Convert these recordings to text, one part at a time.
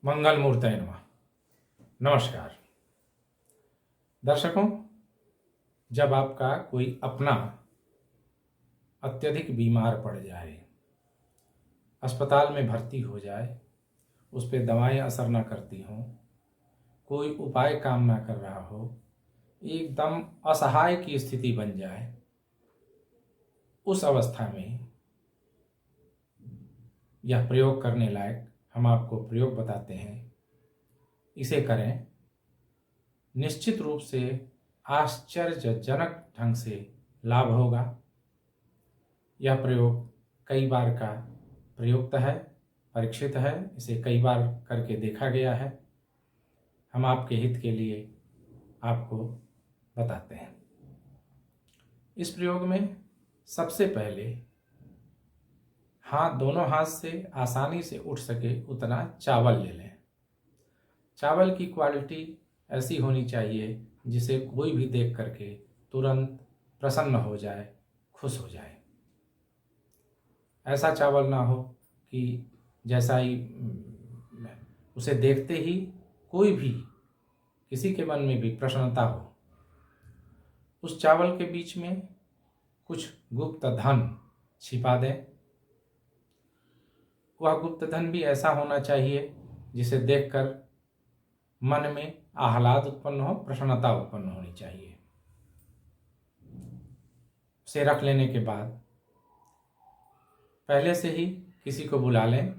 मंगल मूर्तये नमः। नमस्कार दर्शकों, जब आपका कोई अपना अत्यधिक बीमार पड़ जाए, अस्पताल में भर्ती हो जाए, उस पर दवाएं असर ना करती हों, कोई उपाय काम ना कर रहा हो, एकदम असहाय की स्थिति बन जाए, उस अवस्था में यह प्रयोग करने लायक हम आपको प्रयोग बताते हैं। इसे करें, निश्चित रूप से आश्चर्यजनक ढंग से लाभ होगा। यह प्रयोग कई बार का प्रयुक्त है, परीक्षित है, इसे कई बार करके देखा गया है। हम आपके हित के लिए आपको बताते हैं। इस प्रयोग में सबसे पहले दोनों हाथ से आसानी से उठ सके उतना चावल ले लें। चावल की क्वालिटी ऐसी होनी चाहिए जिसे कोई भी देख करके तुरंत प्रसन्न हो जाए, खुश हो जाए। ऐसा चावल ना हो कि जैसा ही उसे देखते ही कोई भी किसी के मन में भी प्रसन्नता हो। उस चावल के बीच में कुछ गुप्त धन छिपा दें। वह गुप्त धन भी ऐसा होना चाहिए जिसे देखकर मन में आह्लाद उत्पन्न हो, प्रसन्नता उत्पन्न होनी चाहिए। उसे रख लेने के बाद पहले से ही किसी को बुला लें,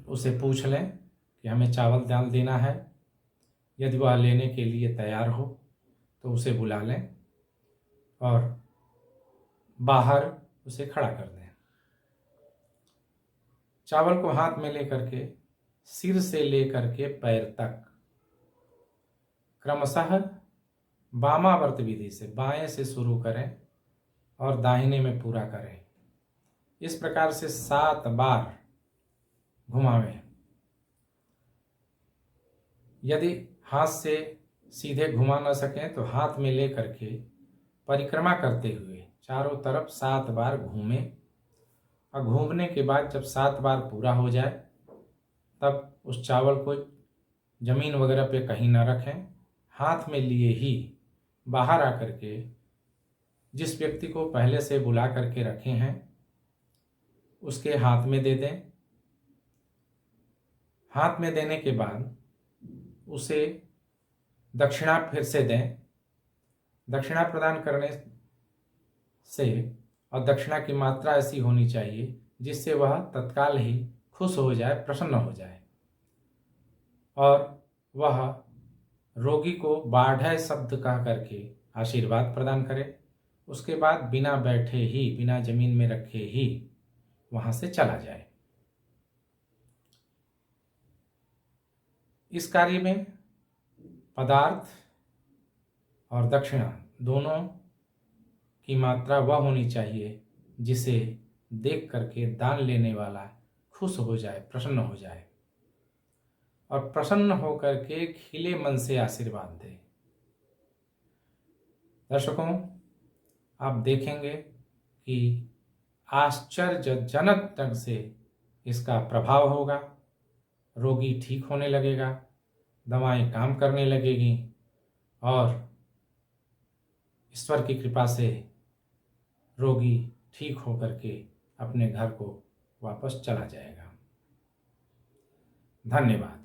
उसे पूछ लें कि हमें चावल दाल देना है। यदि वह लेने के लिए तैयार हो तो उसे बुला लें और बाहर उसे खड़ा कर दें। चावल को हाथ में लेकर के सिर से लेकर के पैर तक क्रमशः वामावर्त विधि से बाएं से शुरू करें और दाहिने में पूरा करें। इस प्रकार से 7 बार घुमावें। यदि हाथ से सीधे घुमा न सकें तो हाथ में लेकर के परिक्रमा करते हुए चारों तरफ 7 बार घूमें और घूमने के बाद जब 7 बार पूरा हो जाए तब उस चावल को जमीन वगैरह पे कहीं ना रखें। हाथ में लिए ही बाहर आकर के जिस व्यक्ति को पहले से बुला करके रखे हैं उसके हाथ में दे दें। हाथ में देने के बाद उसे दक्षिणा फिर से दें। दक्षिणा प्रदान करने से और दक्षिणा की मात्रा ऐसी होनी चाहिए जिससे वह तत्काल ही खुश हो जाए, प्रसन्न हो जाए और वह रोगी को बाढ़ शब्द कह करके आशीर्वाद प्रदान करे। उसके बाद बिना बैठे ही, बिना जमीन में रखे ही वहां से चला जाए। इस कार्य में पदार्थ और दक्षिणा दोनों की मात्रा वह होनी चाहिए जिसे देख करके दान लेने वाला खुश हो जाए, प्रसन्न हो जाए और प्रसन्न होकर के खिले मन से आशीर्वाद दे। दर्शकों, आप देखेंगे कि आश्चर्यजनक ढंग से इसका प्रभाव होगा। रोगी ठीक होने लगेगा, दवाएं काम करने लगेगी और ईश्वर की कृपा से रोगी ठीक होकर के अपने घर को वापस चला जाएगा। धन्यवाद।